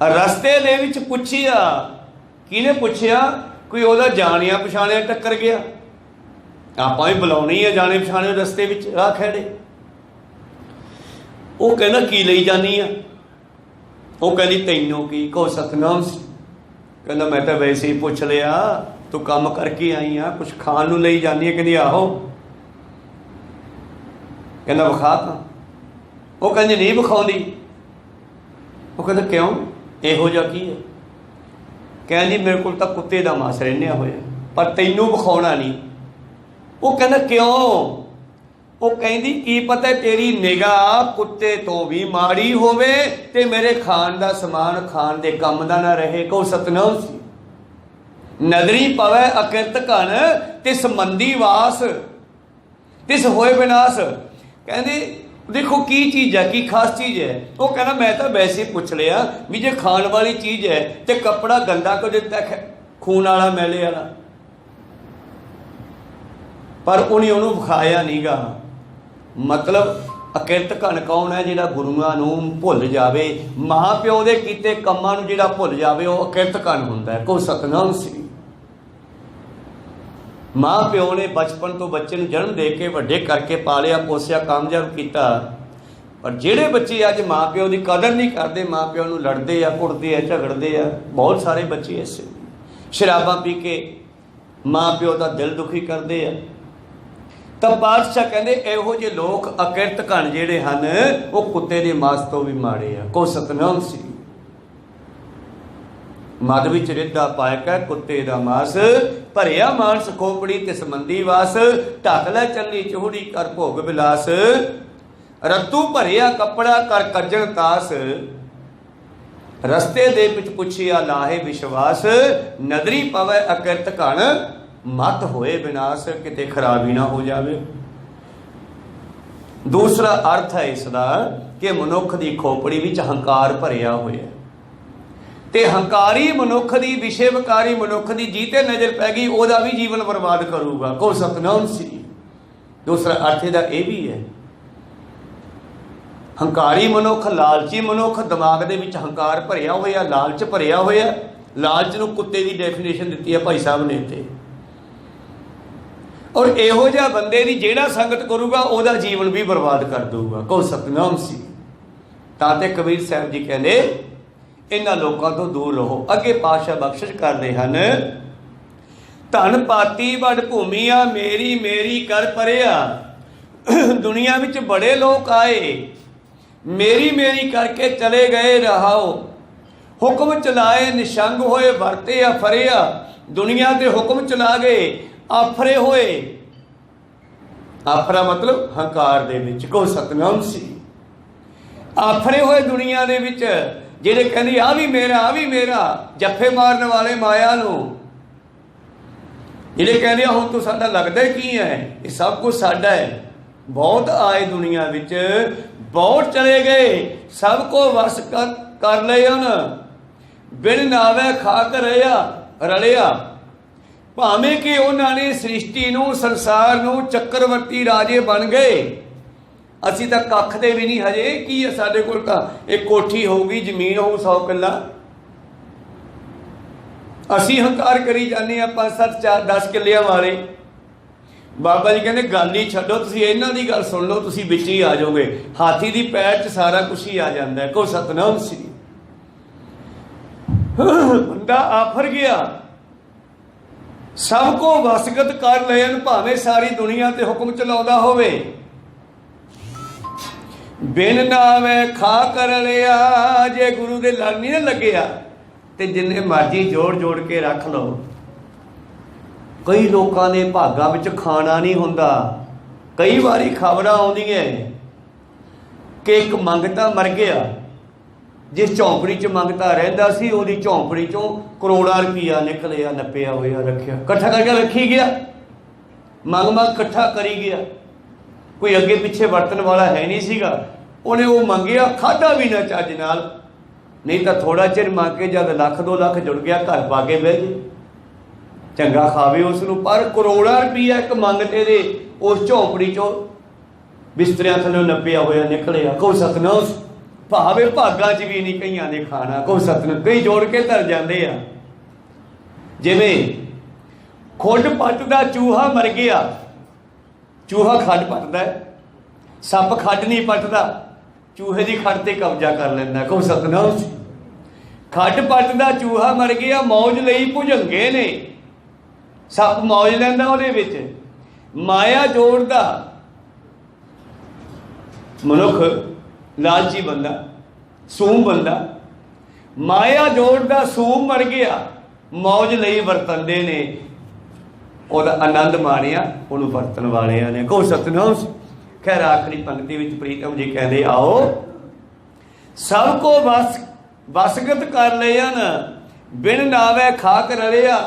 Speaker 1: रस्ते दे विच पुछिया, किहने पुछिया? कोई ओहदा जाणिया पछाणिया टक्कर गया। आपां भी बुलाउणी है जाने पछाणे रस्ते विच राह खैड़े। वो कहना की लई जानी आ? वो कहनी तैनूं की? को सतनाम सी। कहना मैं तो वैसे ही पुछ लिया, तू काम करके आई आ, कुछ खाण नूं लई जानी है? कहनी आहो। कहना विखा तां। वो कहंदी नहीं विखाउंदी। वो कहंदा क्यों, इहो जिहा की है? कहंदी मेरे कोल तां कुत्ते दा मास रहिंदिया होया, पर तैनूं विखाउणा नहीं। वो कहना क्यों? वो कहंदी की पता तेरी निगाह कुत्ते तो भी माड़ी होवे ते मेरे खाण दा समान खाण दे कम दा ना रहे। को सतनाम सी। नदरी पवै अकिरत घन ते संबंधी वास, तिस होए विनाश। कहंदे देखो की चीज़ है, की खास चीज़ है? वो कहना मैं तो वैसे ही पुछ लिया भी जे खाण वाली चीज़ है तो कपड़ा गंदा क्यों दिता, खून वाला मैले वाला? पर उन्हें उन्होंने विखाया नहीं गा। मतलब अकिरत घन कौन है? जिहड़ा गुरुआं नूं भुल जावे, मां प्यो दे कीते कम्मां नूं जिहड़ा भुल जावे वो अकिरत घन हुंदा है। को सतनाम सी। मां प्यो ने बचपन तो बच्चे नूं जन्म दे के वड्डे करके पालिया पोसिया कामयाब किया, पर जिहड़े बच्चे अज मां प्यो की कदर नहीं करते, मां प्यो नूं लड़ते आ, कुटते आ, झगड़ते आ, बहुत सारे बच्चे ऐसे शराबां पी के मां प्यो का दिल दुखी करते हैं। तो पातशाह कहते इहो जे लोग अकिरत घन जिहड़े हन वो कुत्ते के मास तो भी माड़े आ। को सतनाम सी। मद विच रिद्धा पाए कै कुत्ते दा मास, भरिया मांस खोपड़ी ते संबंधी वास। ढक लै चली चूहड़ी कर भोग विलास, रत्तू भरिया कपड़ा कर कज्जण तास। रस्ते दे विच पुछिया लाहे विश्वास, नदरी पवै अकिरत घन मत होए विनाश। किते खराबी ना हो जावे। दूसरा अर्थ है इसका कि मनुख की खोपड़ी विच हंकार भरिया होया, ते हंकारी मनुख की, विषय विकारी मनुख की जीते नज़र पै गई, ओदा भी जीवन बर्बाद करूगा। को सतनाम सी। दूसरा अर्थ इहदा यह भी है, हंकारी मनुख, लालची मनुख, दिमाग दे विच हंकार भरिया होया, लालच भरिया होया। लालच नूं कुत्ते की डेफिनेशन दी है भाई साहब ने ते। और इहो जिहा बंदे दी जिहड़ा संगत करूगा ओदा जीवन भी बर्बाद कर दूगा। को सतनाम सी। तां ते कबीर साहब जी कहंदे इन्हां लोकां तो दूर रहो। अगे पातशाह बख्शिश करदे हन, धन पाती वड भूमिया मेरी मेरी कर परिया। दुनिया विच बड़े लोग आए, मेरी मेरी करके चले गए रहाओ। हुक्म चलाए निशंग होए वरते फरिया। दुनिया के हुक्म चला गए, आफरे होए। आफरा मतलब हंकार दे विच। को सतनाम सी। आफरे होए दुनिया दे विच, जिहड़े कहंदे आ भी मेरा, आ भी मेरा, जफ्फे मारन वाले माया नूं, जिहड़े कहंदे हुण तूं साडा लगदा की है, ये सब कुछ साडा है। बहुत आए दुनिया विच, बहुत चले गए, सब को वस कर लिया। बिन नावे खाक रहा रलिया। भावें कि उन्होंने सृष्टि नूं संसार नूं चक्रवर्ती राजे बन गए, असी तो कख दे भी नहीं हजे की है, साडे कोल तां एक कोठी होगी, जमीन हो 100 किला, असी हंकार करी जाने 5 7 4 10 किलियां वाले। बाबा जी कहते गल ही छड्डो, तुसीं इन्हां दी गल सुन लो, तुसीं विच ही आ जाओगे, हाथी दी पैर च सारा कुछ ही आ जाता है। को सतनाम श्री बंदा आफर गया, सबको वसगत कर लेन, भावें सारी दुनिया ते हुक्म चलाउंदा होवे, बिन नावे खा कर लिया। जे गुरु दे लड़ नहीं ना लग्गिया ते जिन्ने मर्जी जोड़ जोड़ के रख लो। कई लोगों ने भागां विच खाना नहीं हुंदा। कई बारी खबरां आउंदियां कि एक मंगता मर गया, जिस झोंपड़ी च मंगता रहिंदा सी उहदी झोंपड़ी चों करोड़ां रुपया निकलिया, नप्पिया होया रखिया, कट्ठा करके रखी गया, मंग मंग कट्ठा करी गया। कोई अगे पिछे वरतन वाला है नहीं सीगा, उन्हें वो मंगिया, खाधा भी ना चज नाल, नहीं तो थोड़ा चिर मंग के जब लख 2 लख जुड़ गया घर पा के बह जे, चंगा खावे उसनूं। पर करोड़ां रुपया एक मंगते दे उस झोंपड़ी चों बिस्तरियां थल्लों नप्पिया होया निकलिया। को सतनाम, भावे भागां च भी नहीं कईयां ने खाना। को सतनाम, कई जोड़ के धर जांदे आ। जिवें खुड पटदा चूहा मर गया, चूहा खड्ड पटदा है, सप खड्ड नहीं पटदा, चूहे की खड्ड ते कब्जा कर लैंदा। को सतनाम, खड्ड पटदा चूहा मर गया, मौज लई भुजंगे ने, सप मौज लैंदा उहदे विच। माया जोड़दा मनुख लालची बंदा, सूम बंदा, माया जोड़दा सूम मर गया, मौज लई वरतंदे ने, ਉਹਦਾ आनंद माणिया ਉਹਨੂੰ ਵਰਤਣ ਵਾਲਿਆਂ ने। को सतनाम। खैर आखिरी पंक्ति विच प्रीतम जी कहते आओ सबको वसगत कर लियन, बिन नावे खाक रलिया।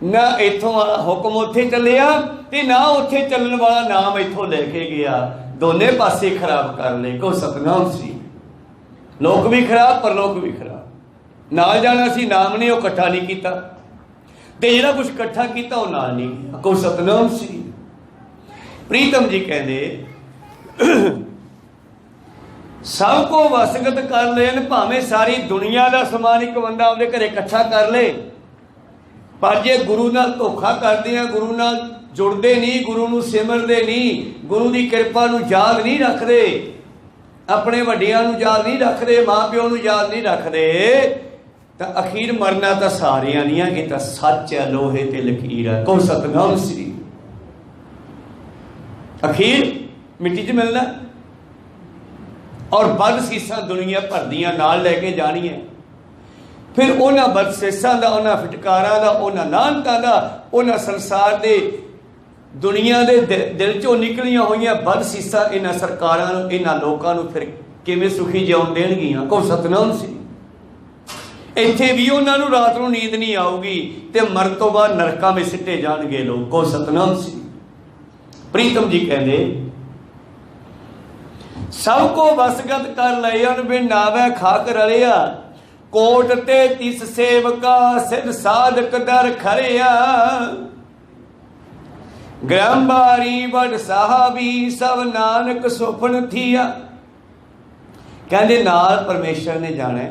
Speaker 1: ना इथों हुक्म उत्थे चलिया ते ना उत्थे चलण वाला नाम इथों लेके गया, दोने पासे खराब कर ले। को सतनाम सी, लोक भी खराब परलोक भी खराब। नाल जाना सी नाम ने वो इकट्ठा नहीं किया, ते जिहड़ा कुछ इकट्ठा किया वो नाल नहीं गया। को सतनाम सी। प्रीतम जी कहते सबको वसगत कर लेन, भावें सारी दुनिया का समान एक बंदा अपने घरे इकट्ठा कर ले, पर जे गुरु नाल धोखा करदे आ, गुरु नाल जुड़ते नहीं, गुरु नूं सिमरदे नहीं, गुरु की कृपा नूं याद नहीं रखते, अपने वड्डियां नूं याद नहीं रखते, माँ प्यो नूं याद नहीं रखते, तो अखीर मरना तो सारियां नहीं है, तो सच है, लोहे ते लकीर है। को सतनाम श्री। अखीर मिट्टी च मिलना और बदसीसा दुनिया भर दियां नाल लैके जानी है। फिर उन्हां बदसीसा का, उन्हां फिटकारां का, उन्हां लानतां का, उन्हां संसार के दुनिया के दिल चों निकलियां होईयां बदसीसा इन्हां सरकारां नूं, इन्हां लोकां नूं फिर किवें सुखी जिउण देणगीआं। को सतनाम सी। इत्थे भी उन्हां नूं रात नूं नींद नहीं आऊगी ते मरण तो बाद नरकां में सिੱਟੇ जाणगे लोग। को सतनाम सी। प्रीतम जी कहते सबको वसगत कर लियन, बिन नावे खाक रलिया। कोट ते तिस सेवका, सिद्ध साधक दर खरिया। ग्रहबारी बड़ साहबी, सब नानक सुफन थिया। कहते नाल परमेश्वर ने जाना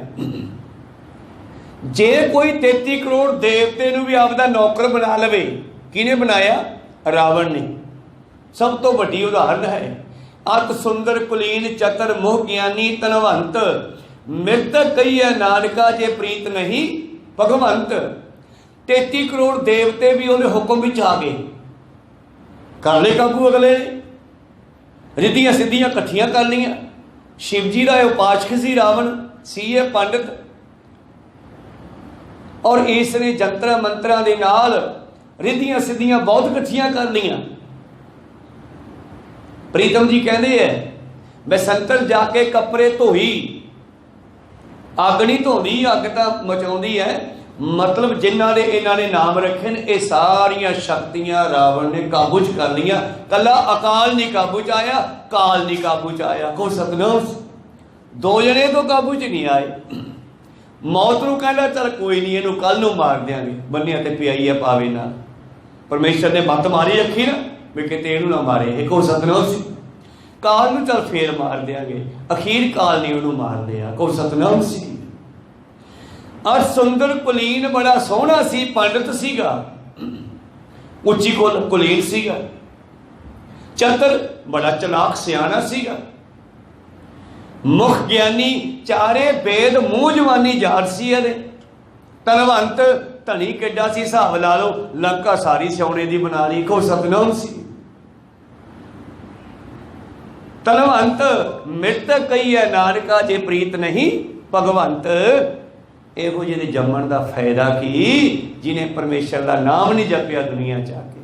Speaker 1: जे कोई 33 करोड़ देवते नूं भी आपदा नौकर बना लवे। किने बनाया? रावण ने। सब तो वड्डी उदाहरण है। अत सुंदर कुलीन चतर मोह ज्ञानी धनवंत, मृतक कही है नानका जे प्रीत नहीं भगवंत। 33 करोड़ देवते भी उन्हें हुक्म विच आ गए, कर ले काबू अगले, रिद्धियां सिद्धियां कट्ठियां कर लियां। शिव जी का उपासक सी रावण, सी है पंडित, और इसने जंतर मंत्रा दे नाल रिद्धियां सिद्धियां बहुत कट्ठियां कर लियां। प्रीतम जी कहते हैं बसंतर जाके कपड़े धोई, अग नहीं धोंदी, अग तो मचाउंदी है। मतलब जिन्हों ने इन्हों ने नाम रखे ने, ये सारिया शक्तियां रावण ने काबू च कर लिया। कला अकाल नहीं काबू च आया, काल नहीं काबू च आया। को सतनाम। दो जने तो काबू च नहीं आए। मौत नूं कहंदा चल कोई नहीं, इहनूं कल नूं मार देंगे, बन्निया ते पियाई है पावे ना। परमेश्वर ने मत मारी रखी ना भी किते इहनूं ना मारे, एक हो सतनाम सी। काल नूं चल फेर मार देंगे, अखीर काल ने उहनूं मार लिया, को सतनाम सी। और सुंदर कुलीन बड़ा सोहना सी, पंडित सीगा, उच्ची कुलीन सीगा, चतुर बड़ा चलाक सियाना सीगा, मुख ज्ञानी, चारे वेद मूंह जवानी जाट सी। धनवंत धनी किड्डा सी, हिसाब ला लो लंका सारी सोने दी बना ली, को सतनाम सी। धनवंत मृतक कही है नानका जे प्रीत नहीं भगवंत। ਇਹੋ ਜਿਹੇ ਦੇ ਜੰਮਣ ਦਾ ਫਾਇਦਾ ਕੀ ਜਿਹਨੇ परमेश्वर का नाम नहीं जपिया दुनिया च आके।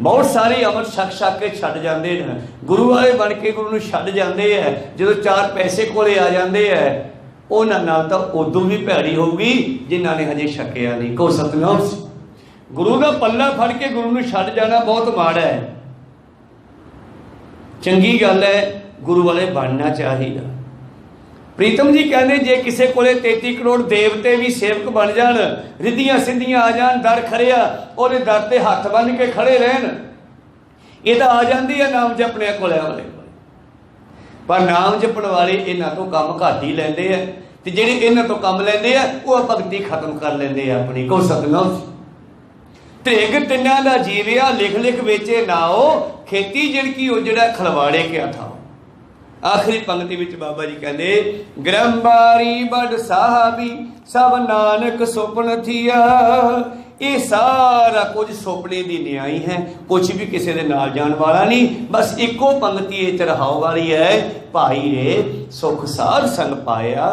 Speaker 1: बहुत सारे अमृत छक के छड्ड जाते हैं, गुरु वाले बन के गुरु नूं छड्ड जाते हैं, जो चार पैसे कोले आ जाते हैं उन्हां नाल तां उदों भी भैड़ी होगी जिन्हां ने हजे छकिया नहीं, को सतनाम सी। गुरु का पल्ला फड़ के गुरु नूं छड्ड जाना बहुत माड़ा है। चंगी गल है, गुरु वाले बनना चाहिए। प्रीतम जी कहते जे किसी को 33 करोड़ देवते भी सेवक बन जान, रिद्धियां सिद्धियां आ जान, दर खड़िया और दर ते हथ बन के खड़े रहन, ये तो आ जाती है नाम जपने कोले वाले। पर नाम जपण वाले इन्हां तो काम घट ही लैंदे है, ते जिहड़े इन्हां तो काम लैंदे आ वो भगती खत्म कर लैंदे आ अपनी, को सतनाम। धिग तिन्हां दा जीविया लिख लिख वेचे नाओ, खेती जिड़की उजड़ा खलवाड़े क्या था। आखिरी पंक्ति विच बाबा जी कहते ग्रंबारी बड़ साहबी सब नानक सुपन थिया। ये सारा कुछ सुपने की न्याई है, कुछ भी किसी के नाल जान वाला नहीं, बस इको पंक्ति चढ़ाओ वाली है। भाई रे सुख साध संग पाया,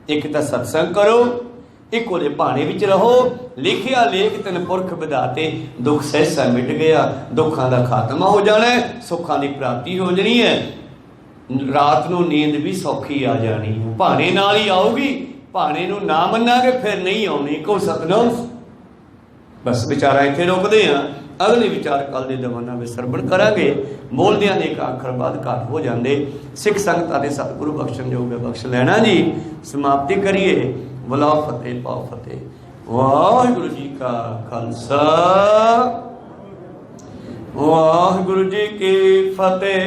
Speaker 1: एक तो सत्संग करो, एक ओले भाने विच रहो, लिखिया लेख तन पुरख विधाते, दुख सहसा मिट गया, दुखों का खात्मा हो जाना है, सुखों की प्राप्ति हो जानी है, रात नूं नींद भी सौखी आ जानी है, भाने नाल ही आऊगी, भाने नूं ना मन्नांगे फिर नहीं आउणी, को सतनाम। बस विचारा इत्थे रोकदे हां, अगले विचार कल दे दवाना में सरवण करांगे। बोलदियां ने एक आखर बाद घट हो जांदे, सिख संगतां दे सतगुरु बख्शण जोगे बख्श लेना जी। समाप्ति करिए, बुलाओ फतेह पाओ फतेह। वाहिगुरू जी का खालसा, वाहिगुरू जी की फतेह।